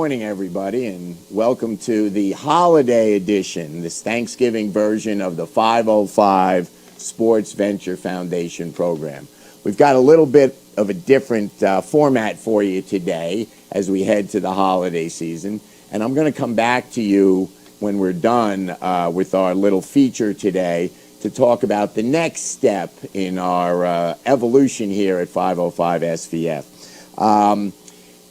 morning, everybody, and welcome to the holiday edition, this Thanksgiving version of the 505 Sports Venture Foundation program. We've got a little bit of a different format for you today as we head to the holiday season, and I'm going to come back to you when we're done with our little feature today to talk about the next step in our evolution here at 505 SVF.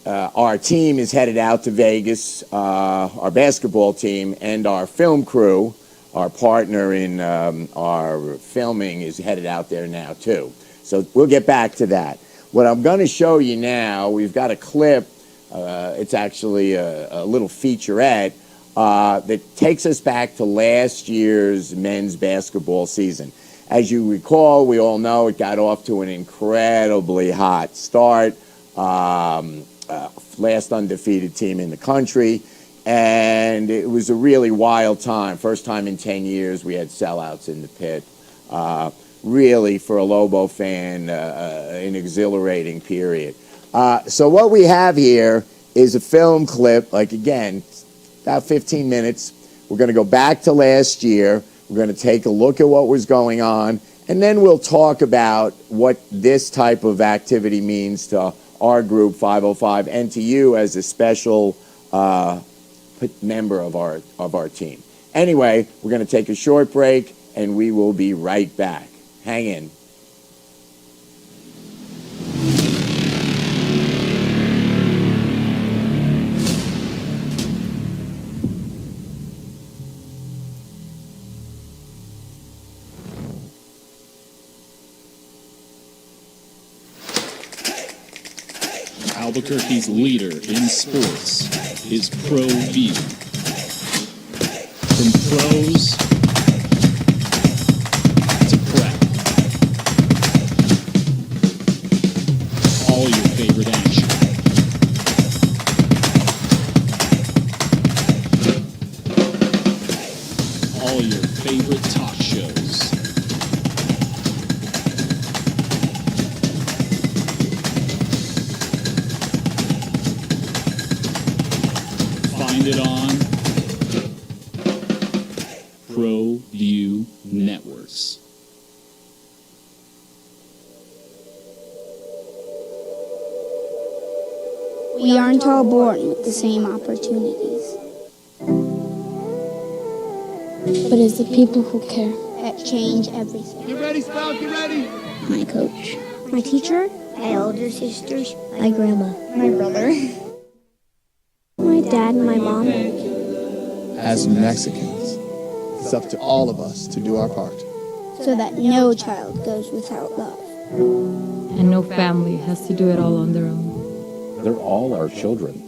Our team is headed out to Vegas, our basketball team, and our film crew, our partner in our filming, is headed out there now too. So we'll get back to that. What I'm going to show you now, we've got a clip, it's actually a little featurette, that takes us back to last year's men's basketball season. As you recall, we all know it got off to an incredibly hot start. Last undefeated team in the country, and it was a really wild time. First time in 10 years we had sellouts in the pit. Really, for a Lobo fan, an exhilarating period. So what we have here is a film clip, like again, about 15 minutes. We're going to go back to last year. We're going to take a look at what was going on, and then we'll talk about what this type of activity means to our group, 505, and to you as a special member of our team. Anyway, we're going to take a short break, and we will be right back. Hang in. Albuquerque's leader in sports is ProView. From pros to prep, all your favorite action. All your favorite talk shows. Find it on ProView Networks. We aren't all born with the same opportunities. But it's the people who care That change everything. Get ready, Sprout, get ready. My coach, My teacher, my older sisters, my grandma, my brother. my dad, and my mom. As Mexicans, it's up to all of us to do our part. So that no child goes without love. And no family has to do it all on their own. They're all our children.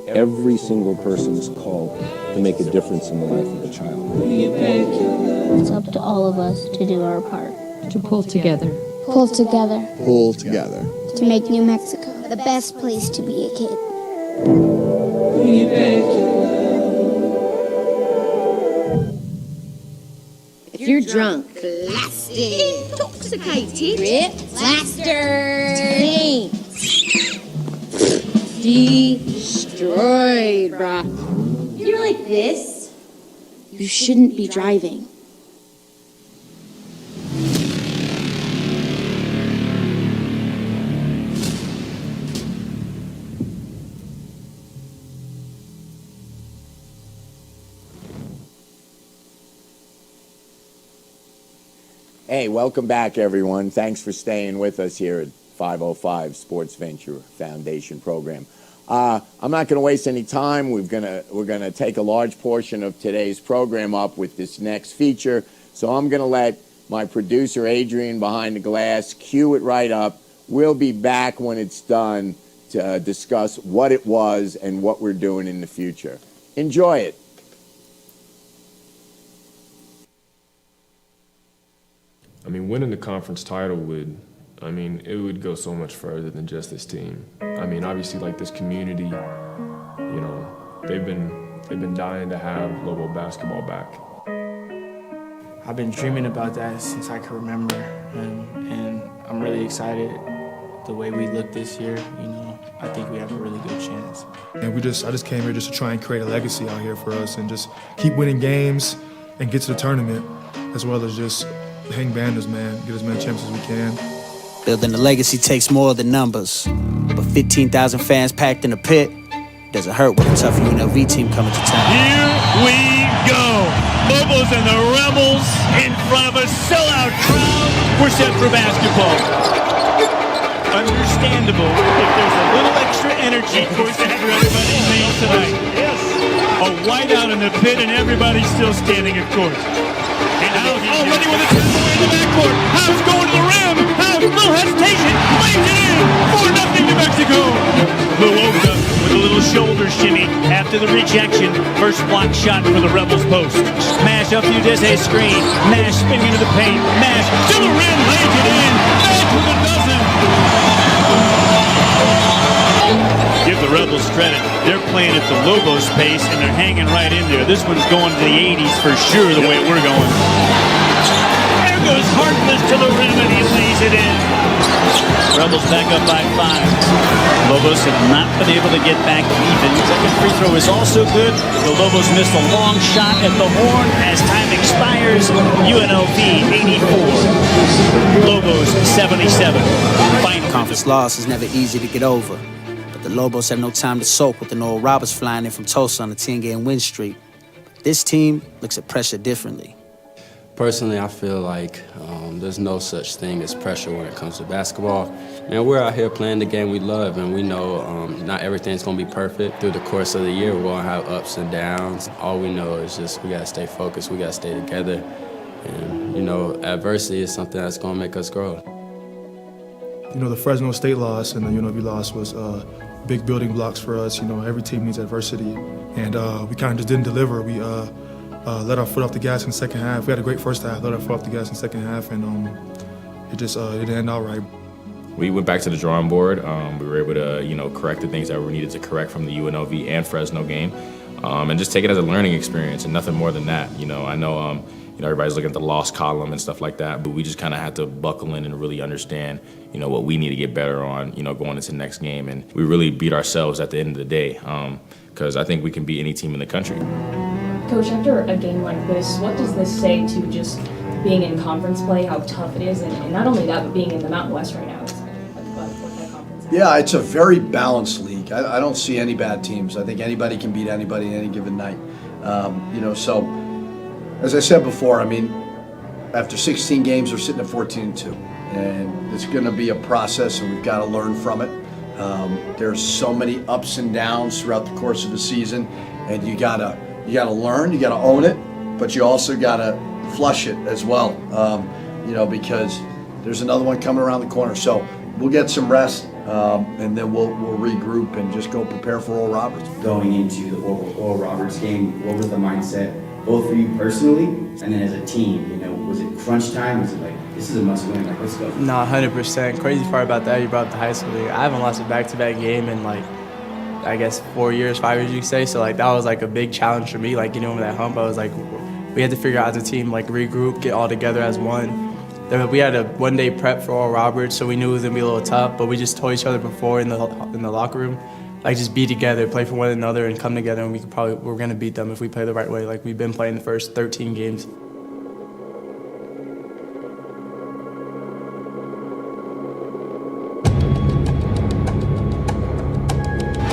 Every single person is called to make a difference in the life of a child. It's up to all of us to do our part. To pull together. Pull together. Pull together. To make New Mexico the best place to be a kid. If you're drunk, blasted, intoxicated, ripped, plastered, destroyed, bruh. You're like this, you shouldn't be driving. Hey, welcome back, everyone. Thanks for staying with us here at 505 Sports Venture Foundation program. I'm not going to waste any time. We're gonna take a large portion of today's program up with this next feature. So I'm going to let my producer, Adrian, behind the glass, cue it right up. We'll be back when it's done to discuss what it was and what we're doing in the future. Enjoy it. I mean, winning the conference title it would go so much further than just this team. I mean, obviously, like, this community, they've been dying to have Lobo basketball back. I've been dreaming about that since I can remember, and I'm really excited the way we look this year, I think we have a really good chance. And I just came here just to try and create a legacy out here for us and just keep winning games and get to the tournament, as well as just hang banners, man, get as many champions as we can. Building a legacy takes more than numbers, but 15,000 fans packed in the pit doesn't hurt with a tough UNLV team coming to town. Here we go. Lobos and the Rebels in front of a sellout crowd. We're set for basketball. Understandable if there's a little extra energy coursing through everybody's veins tonight. Yes. A whiteout in the pit and everybody's still standing, of course. And House already with a takeaway in the backcourt. House going to the rim. House, no hesitation, lays it in. 4-0 New Mexico. Luoka with a little shoulder shimmy after the rejection. First block shot for the Rebels post. Mash up Udeze screen. Mash spinning into the paint. Mash to the rim, lays it in. Mash with a dozen. Give the Rebels credit. They're playing at the Lobos pace and they're hanging right in there. This one's going to the 80s for sure the way we're going. There goes Harkless to the rim and he lays it in. Rebels back up by 5. Lobos have not been able to get back even. Second free throw is also good. The Lobos missed a long shot at the horn as time expires. UNLV 84. Lobos 77. Final Conference loss is never easy to get over. The Lobos have no time to soak with the Oral Roberts flying in from Tulsa on a 10-game win streak. This team looks at pressure differently. Personally, I feel like there's no such thing as pressure when it comes to basketball. Man, we're out here playing the game we love, and we know not everything's going to be perfect. Through the course of the year, we're going to have ups and downs. All we know is just we got to stay focused, we got to stay together. And, adversity is something that's going to make us grow. The Fresno State loss and the UNLV loss was big building blocks for us. Every team needs adversity, and we kind of just didn't deliver. We let our foot off the gas in the second half. We had a great first half, let our foot off the gas in the second half, and it didn't end out right. We went back to the drawing board. We were able to, correct the things that we needed to correct from the UNLV and Fresno game, and just take it as a learning experience and nothing more than that. I know, everybody's looking at the loss column and stuff like that, but we just kind of had to buckle in and really understand, what we need to get better on, going into the next game. And we really beat ourselves at the end of the day, because I think we can beat any team in the country. Coach, after a game like this, what does this say to just being in conference play, how tough it is, and not only that, but being in the Mountain West right now? Yeah, it's a very balanced league. I don't see any bad teams. I think anybody can beat anybody any given night. So as I said before, after 16 games, we're sitting at 14-2, and it's going to be a process, and we've got to learn from it. There's so many ups and downs throughout the course of the season, and you gotta learn, you gotta own it, but you also gotta flush it as well. Because there's another one coming around the corner. So we'll get some rest, and then we'll regroup and just go prepare for Oral Roberts. Going into the Oral Roberts game, what was the mindset, both for you personally and then as a team? Was it crunch time? Was it like, this is a must-win, like, let's go? No, 100%. Crazy part about that, you brought up the high school league. I haven't lost a back-to-back game in, 5 years, you could say. So, that was, a big challenge for me, getting over that hump. I was we had to figure out as a team, regroup, get all together as one. Then we had a one-day prep for Oral Roberts, so we knew it was going to be a little tough, but we just told each other before in the locker room, just be together, play for one another, and come together, and we're going to beat them if we play the right way, like we've been playing the first 13 games.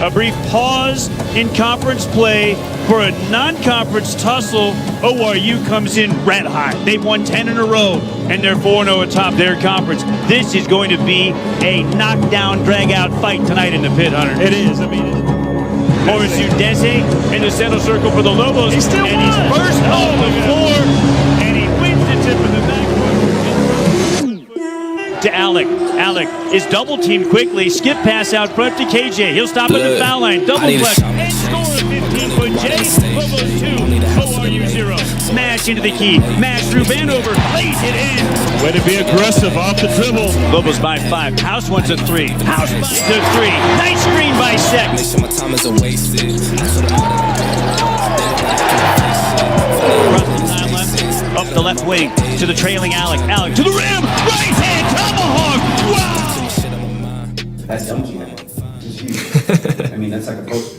A brief pause in conference play for a non-conference tussle. ORU comes in red hot. They've won 10 in a row, and they're 4-0 atop their conference. This is going to be a knockdown, drag-out fight tonight in the pit, Hunter. It is. Horace Udeze in the center circle for the Lobos. He's first off the floor, and he wins the tip in the backcourt. To Alec. Alec is double-teamed quickly. Skip pass out front to KJ. He'll stop at the foul line. Double flex. And score a 15-foot J. Lobos 2, ORU 0. Smash into the key. Mash through Vanover. Lays it in. Way to be aggressive off the dribble. Lobos by 5. House wants a 3. House by 3. Nice screen by Sek. Make sure my time isn't wasted. Up the left wing to the trailing Alec. Alec to the rim. Right hand tomahawk. Wow. That dunk you had was huge. I mean, that's like a poster.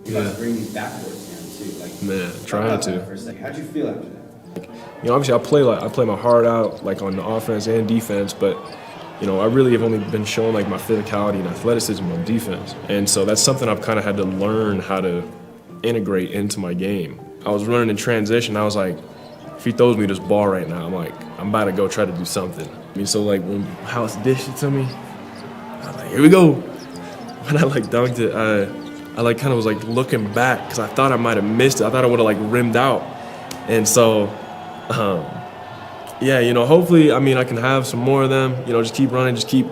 You gotta bring these backboards down too. Like, Man, trying to. For a second. How'd you feel after that? You know, obviously I play my heart out, like on the offense and defense, but you know, I really have only been showing like my physicality and athleticism on defense. And so that's something I've kind of had to learn how to integrate into my game. I was running in transition, I was like, if he throws me this ball right now, I'm like, I'm about to go try to do something. I mean, so like when House dished it to me, I was like, here we go. When I like dunked it, I like kind of was like looking back because I thought I might have missed it. I thought I would have like rimmed out. And so, yeah, you know, hopefully, I mean, I can have some more of them, you know, just keep running, just keep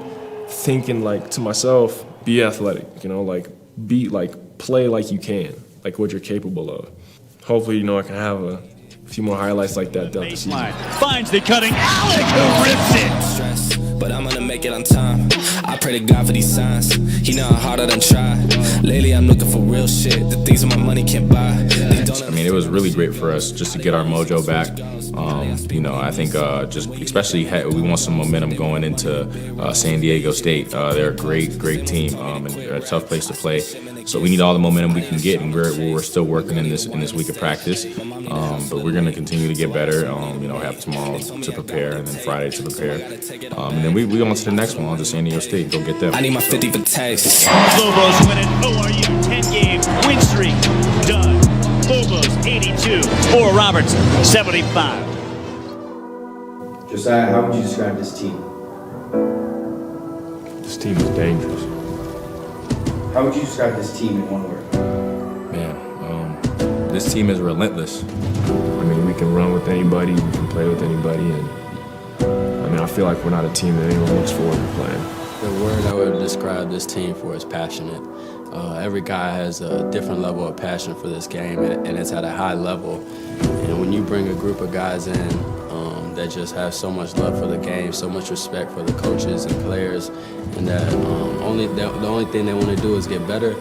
thinking like to myself, be athletic, you know, like play like you can, like what you're capable of. Hopefully, you know, I can have a few more highlights like that throughout the season. Finds the cutting Alec who rips it. But I'm gonna make it on time. I pray to God for these signs. He know how hard I done tried. Lately I'm looking for real shit, the things that my money can't buy. I mean, it was really great for us just to get our mojo back. You know, I think just especially we want some momentum going into San Diego State. They're a great team and they're a tough place to play. So we need all the momentum we can get, and we're still working in this week of practice. But we're gonna continue to get better. You know, have tomorrow to prepare, and then Friday to prepare, and then we on to the next one, on to San Diego State. Go get them. I need my 50 for taxes. Lobos win an ORU 10-game win streak. Done. Lobos 82. Oral Roberts 75. Josiah, how would you describe this team? This team is dangerous. How would you describe this team in one word? Man, this team is relentless. I mean, we can run with anybody, we can play with anybody, and I mean, I feel like we're not a team that anyone looks forward to playing. The word I would describe this team for is passionate. Every guy has a different level of passion for this game, and it's at a high level. And when you bring a group of guys in that just have so much love for the game, so much respect for the coaches and players, and that the only thing they want to do is get better,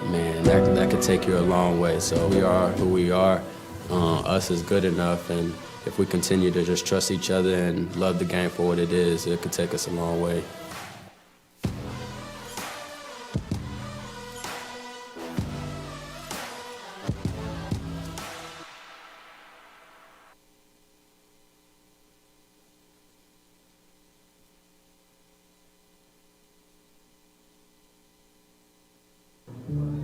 man, that could take you a long way. So we are who we are. Us is good enough, and if we continue to just trust each other and love the game for what it is, it could take us a long way.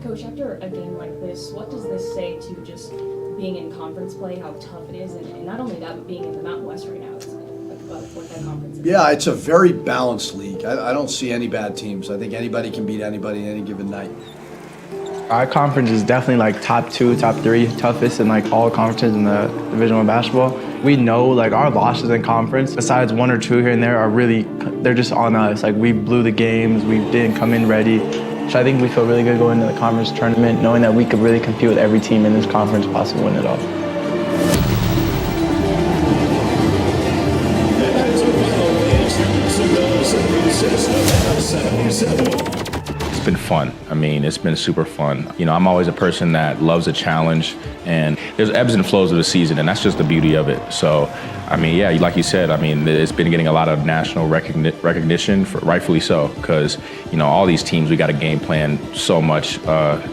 Coach, after a game like this, what does this say to just being in conference play, how tough it is, and not only that, but being in the Mountain West right now? It's like about a fourth that conference. Yeah, it's a very balanced league. I don't see any bad teams. I think anybody can beat anybody any given night. Our conference is definitely like top 2, top 3 toughest in like all conferences in the Division I basketball. We know like our losses in conference, besides 1 or 2 here and there, they're just on us. Like we blew the games, we didn't come in ready. So I think we feel really good going into the conference tournament, knowing that we could really compete with every team in this conference, possibly win it all. It's been fun. I mean, it's been super fun. You know, I'm always a person that loves a challenge, and there's ebbs and flows of the season, and that's just the beauty of it. So, I mean, yeah, like you said, I mean, it's been getting a lot of national recognition, rightfully so, because, you know, all these teams, we got to game plan so much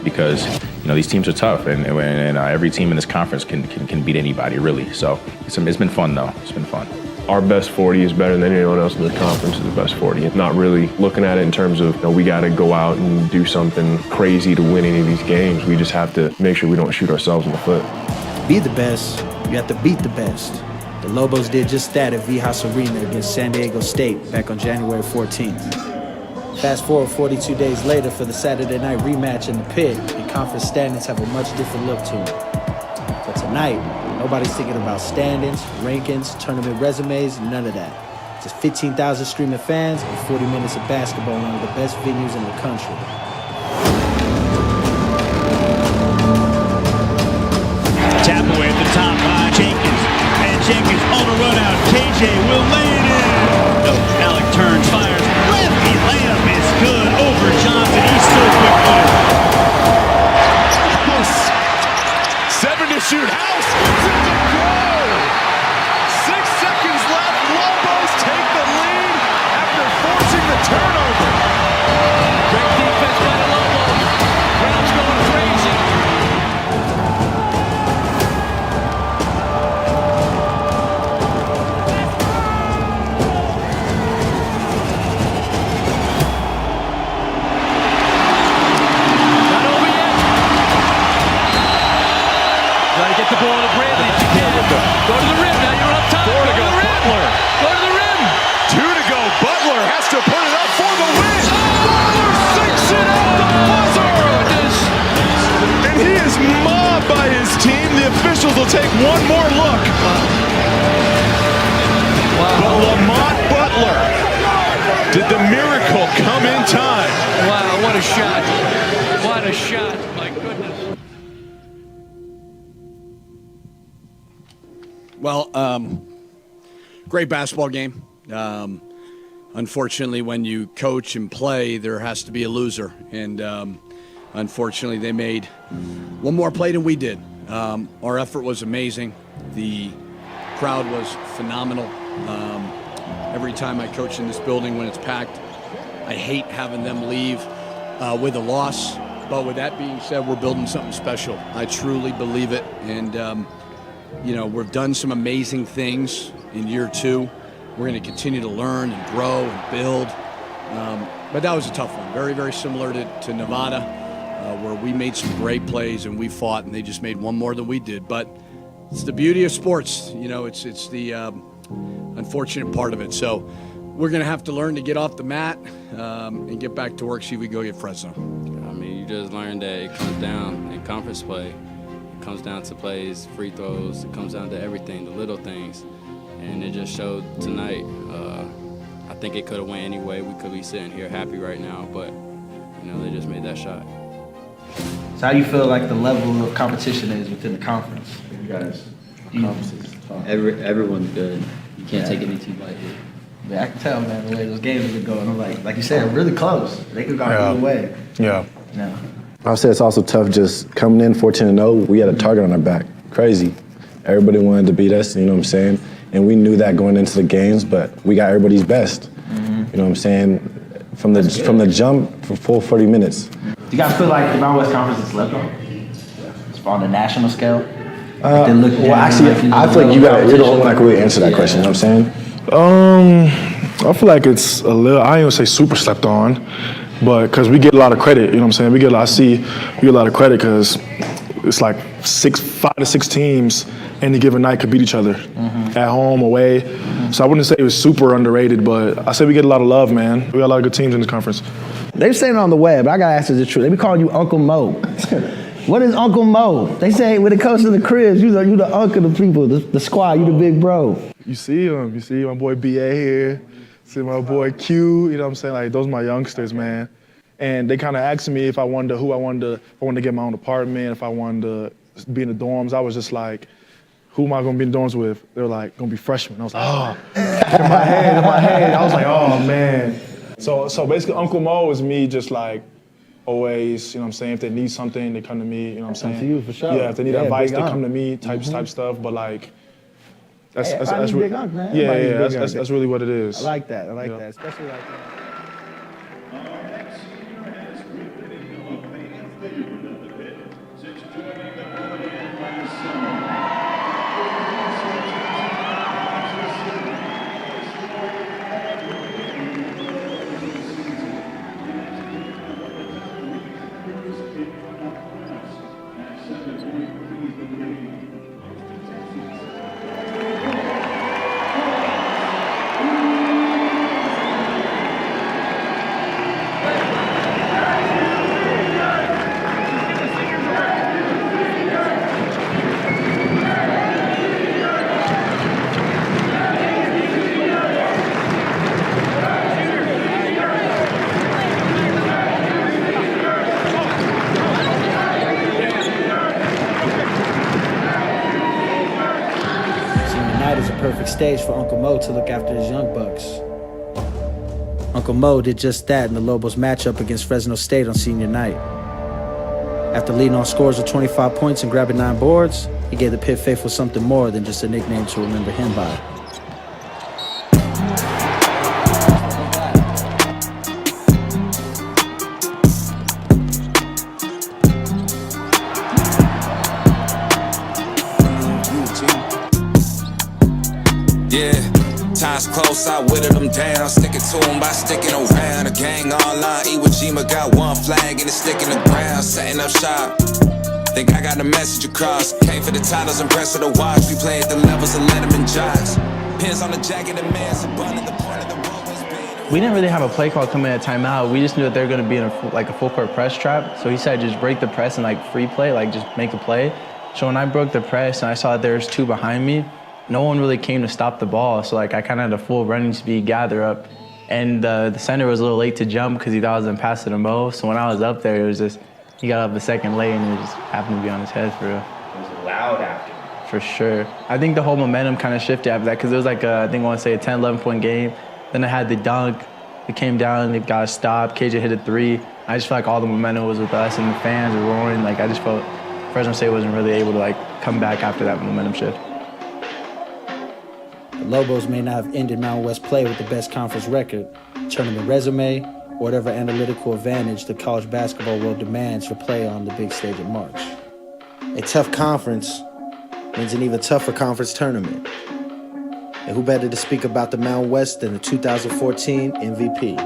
because, you know, these teams are tough, and every team in this conference can beat anybody, really. So it's been fun, though. It's been fun. Our best 40 is better than anyone else in the conference is the best 40. Not really looking at it in terms of, you know, we got to go out and do something crazy to win any of these games. We just have to make sure we don't shoot ourselves in the foot. To be the best, you have to beat the best. The Lobos did just that at Vijas Arena against San Diego State back on January 14th. Fast forward 42 days later for the Saturday night rematch in the pit, and conference standings have a much different look to them. But tonight, nobody's thinking about standings, rankings, tournament resumes, none of that. Just 15,000 streaming fans and 40 minutes of basketball in one of the best venues in the country. Tap away at the top by Jenkins. And Jenkins on a run out. KJ will lay it in. No, Alec turns, fires. Lefty layup is good over Johnson. He's so quick-footed. House. 7 to shoot. House gets it to go. 6 seconds left. Lobos take the lead after forcing the turnover. shot. What a shot. My goodness. Well, great basketball game. Unfortunately, when you coach and play, there has to be a loser. And unfortunately, they made one more play than we did. Our effort was amazing. The crowd was phenomenal. Every time I coach in this building when it's packed, I hate having them leave with a loss. But with that being said, we're building something special. I truly believe it. And, we've done some amazing things in year 2. We're going to continue to learn and grow and build. But that was a tough one. Very, very similar to Nevada, where we made some great plays and we fought, and they just made one more than we did. But it's the beauty of sports. It's the unfortunate part of it. So we're going to have to learn to get off the mat and get back to work, see if we go get Fresno. I mean, you just learned that it comes down in conference play. It comes down to plays, free throws. It comes down to everything, the little things. And it just showed tonight. I think it could have went anyway. We could be sitting here happy right now, but they just made that shot. So how do you feel like the level of competition is within the conference? You guys, everyone's good. You can't take any too lightly. Yeah, I can tell, man, the way those games have been going. I'm like you said, really close. They could go either way. Yeah. Yeah. I would say it's also tough just coming in 14-0. We had a target on our back. Crazy. Everybody wanted to beat us, you know what I'm saying? And we knew that going into the games, but we got everybody's best. Mm-hmm. You know what I'm saying? From the jump for full 40 minutes. Do you guys feel like the Mountain West Conference is slept on? It's on a national scale? Well, actually, I feel like you're the only one that can really answer that question, you know what I'm saying? I feel like it's a little, I ain't gonna say super slept on, but because we get a lot of credit, you know what I'm saying? We get a lot of credit because it's like 5 to 6 teams any given night could beat each other at home, away. So I wouldn't say it was super underrated, but I say we get a lot of love, man. We got a lot of good teams in this conference. They're saying it on the web, I gotta ask you the truth. They be calling you Uncle Mo. What is Uncle Mo? They say when it comes to the cribs, you the uncle of the people, the squad, you the big bro. You see him, you see my boy BA here, see my boy Q, you know what I'm saying? Like, those are my youngsters, man. And they kind of asked me if I wanted to get my own apartment, if I wanted to be in the dorms. I was just like, who am I gonna be in the dorms with? They were like, gonna be freshmen. I was like, oh, in my head, I was like, oh man. So basically Uncle Mo is me just like always, you know what I'm saying? If they need something, they come to me, you know what I'm saying? Come to you for sure. Yeah, if they need advice, they come to me, type stuff, but like, that's really, big uncle, man. That's really what it is. I like that, especially like that. Stage for Uncle Mo to look after his young bucks. Uncle Mo did just that in the Lobos matchup against Fresno State on senior night. After leading on scores of 25 points and grabbing 9 boards, he gave the Pitt faithful something more than just a nickname to remember him by. Time's close, I whittled them down, sticking to them by sticking around. The gang online, Iwo Jima got one flag and it's sticking the ground, setting up shop. Think I got the message across. Came for the titles and press of the watch. We played the levels and let them in jots. Pins on the jacket, the man's abundant. The point of the ball was being. We didn't really have a play call coming at timeout. We just knew that they were going to be in a full court press trap. So he said just break the press and free play, just make a play. So when I broke the press and I saw that there was 2 behind me, no one really came to stop the ball. So I kind of had a full running speed gather up. and the center was a little late to jump because he thought I was going to pass it to Mo. So when I was up there, it was just, he got up a second late and it just happened to be on his head for real. It was loud after. For sure. I think the whole momentum kind of shifted after that because it was like, I think I want to say a 10, 11-point game. Then I had the dunk. It came down and it got stopped. KJ hit a 3. I just felt like all the momentum was with us and the fans were roaring. Like I just felt Fresno State wasn't really able to like come back after that momentum shift. The Lobos may not have ended Mountain West play with the best conference record, tournament resume, or whatever analytical advantage the college basketball world demands for play on the big stage in March. A tough conference means an even tougher conference tournament. And who better to speak about the Mountain West than the 2014 MVP?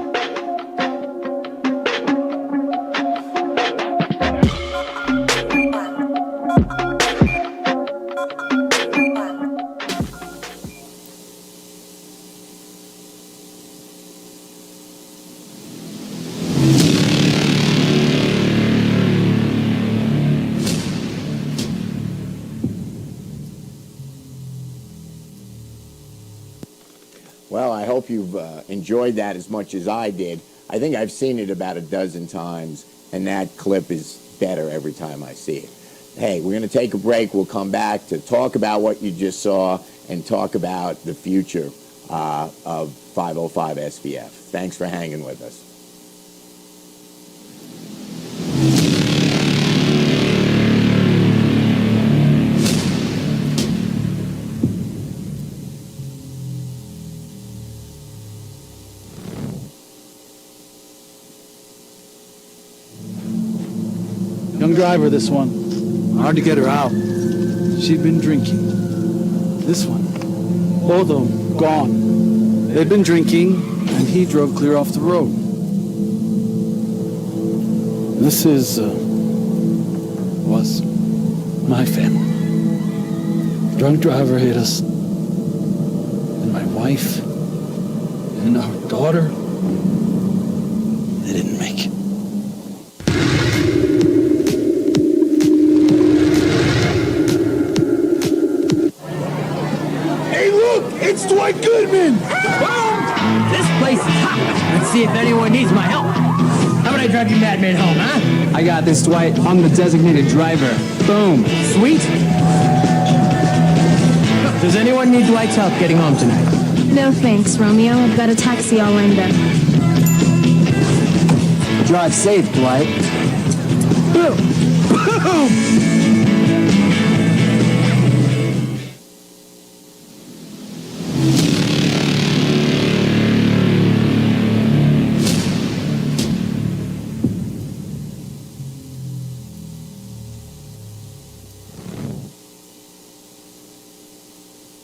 Well, I hope you've enjoyed that as much as I did. I think I've seen it about a dozen times, and that clip is better every time I see it. Hey, we're going to take a break. We'll come back to talk about what you just saw and talk about the future of 505 SVF. Thanks for hanging with us. Young driver, this one. Hard to get her out. She'd been drinking. This one. Both of them gone. They'd been drinking, and he drove clear off the road. This was my family. Drunk driver hit us. And my wife and our daughter, they didn't make it. It's Dwight Goodman! Boom! This place is hot. Let's see if anyone needs my help. How about I drive you madman home, huh? I got this, Dwight. I'm the designated driver. Boom. Sweet. Does anyone need Dwight's help getting home tonight? No thanks, Romeo. I've got a taxi all lined up. Drive safe, Dwight. Boom! Boom!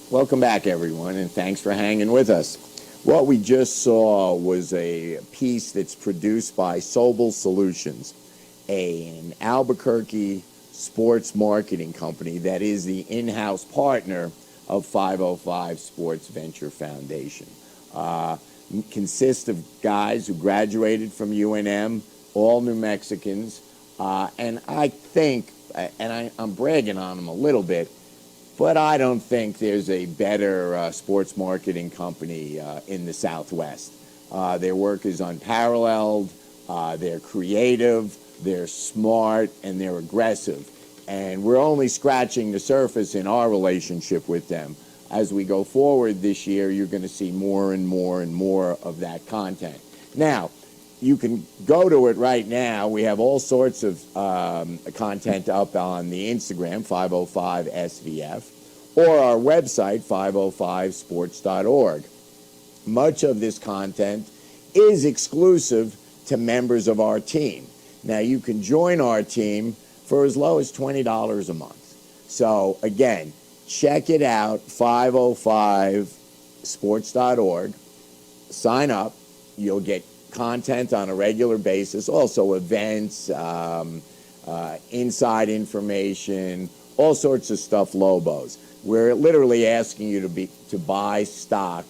Welcome back, everyone, and thanks for hanging with us. What we just saw was a piece that's produced by Sobel Solutions, an Albuquerque sports marketing company that is the in-house partner of 505 Sports Venture Foundation. Consists of guys who graduated from UNM, all New Mexicans, and I think, and I'm bragging on them a little bit, but I don't think there's a better sports marketing company in the Southwest. Their work is unparalleled, they're creative, they're smart, and they're aggressive. And we're only scratching the surface in our relationship with them. As we go forward this year, you're going to see more and more and more of that content. Now, you can go to it right now. We have all sorts of content up on the Instagram, 505SVF, or our website, 505sports.org. Much of this content is exclusive to members of our team. Now, you can join our team for as low as $20 a month. So, again, check it out, 505sports.org. Sign up. You'll get content on a regular basis, also events, inside information, all sorts of stuff, Lobos. We're literally asking you to buy stock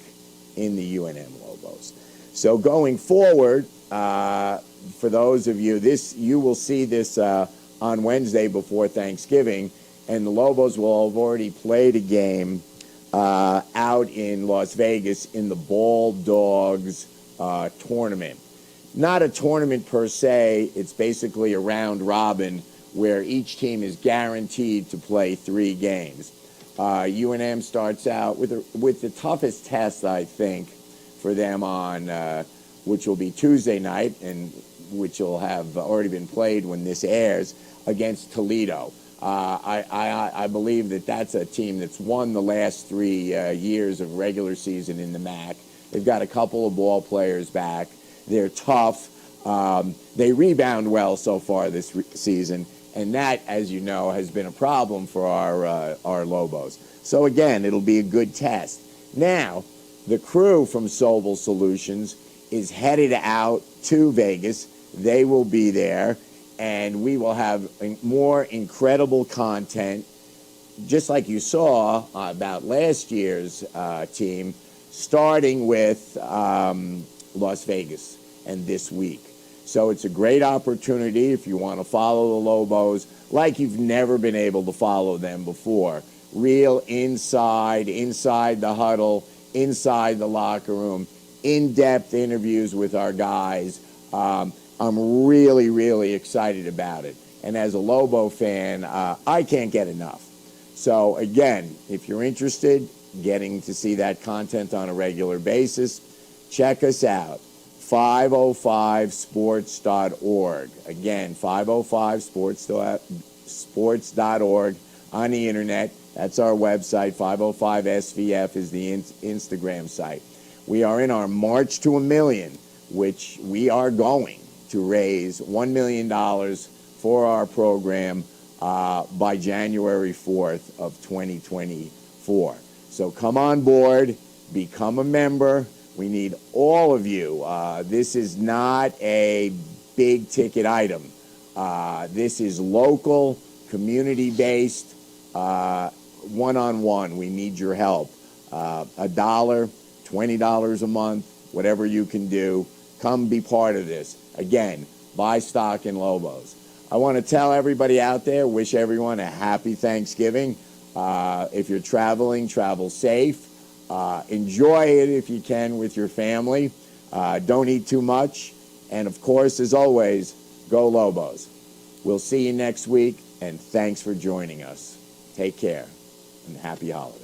in the UNM Lobos. So going forward, for those of you, you will see this on Wednesday before Thanksgiving, and the Lobos will have already played a game out in Las Vegas in the Ball Dogs tournament. Not a tournament per se, it's basically a round robin where each team is guaranteed to play 3 games. UNM starts out with the toughest test, I think, for them on, which will be Tuesday night, and which will have already been played when this airs, against Toledo. I believe that that's a team that's won the last 3 years of regular season in the MAC. They've got a couple of ball players back. They're tough. They rebound well so far this season, and that, as you know, has been a problem for our Lobos. So again, it'll be a good test. Now, the crew from Sobel Solutions is headed out to Vegas. They will be there, and we will have more incredible content, just like you saw about last year's team, starting with Las Vegas and this week. So it's a great opportunity if you want to follow the Lobos like you've never been able to follow them before. Real inside the huddle, inside the locker room, in-depth interviews with our guys. I'm really, really excited about it. And as a Lobo fan, I can't get enough. So again, if you're interested, getting to see that content on a regular basis, check us out. 505sports.org. Again, 505sports.org on the internet. That's our website. 505SVF is the Instagram site. We are in our March to $1 million, which we are going to raise $1 million for our program by January 4th of 2024. So come on board, become a member. We need all of you. This is not a big ticket item. This is local, community-based, one-on-one. We need your help. $1, $20 a month, whatever you can do. Come be part of this. Again, buy stock in Lobos. I want to tell everybody out there, wish everyone a happy Thanksgiving. If you're traveling, travel safe. Enjoy it if you can with your family. Don't eat too much. And of course, as always, go Lobos. We'll see you next week, and thanks for joining us. Take care, and happy holidays.